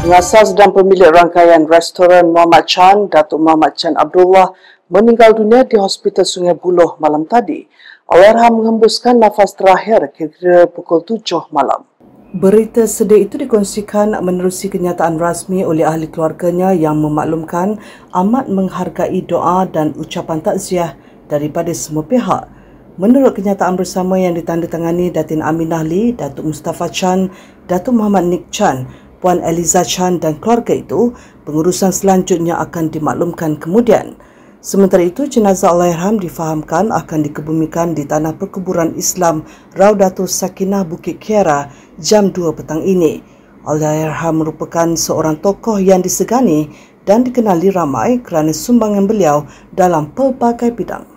Pengasas dan pemilik rangkaian restoran Muhammad Chan, Datuk Muhammad Chan Abdullah, meninggal dunia di Hospital Sungai Buloh malam tadi. Allahyarham menghembuskan nafas terakhir kira-kira pukul 7 malam. Berita sedih itu dikongsikan menerusi kenyataan rasmi oleh ahli keluarganya yang memaklumkan amat menghargai doa dan ucapan takziah daripada semua pihak. Menurut kenyataan bersama yang ditandatangani Datin Aminah Lee, Datuk Mustafa Chan, Datuk Muhammad Nik Chan, Puan Eliza Chan dan keluarga itu, pengurusan selanjutnya akan dimaklumkan kemudian. Sementara itu, jenazah Allahyarham difahamkan akan dikebumikan di Tanah Perkuburan Islam Raudatul Sakinah Bukit Kiara jam 2 petang ini. Allahyarham merupakan seorang tokoh yang disegani dan dikenali ramai kerana sumbangan beliau dalam pelbagai bidang.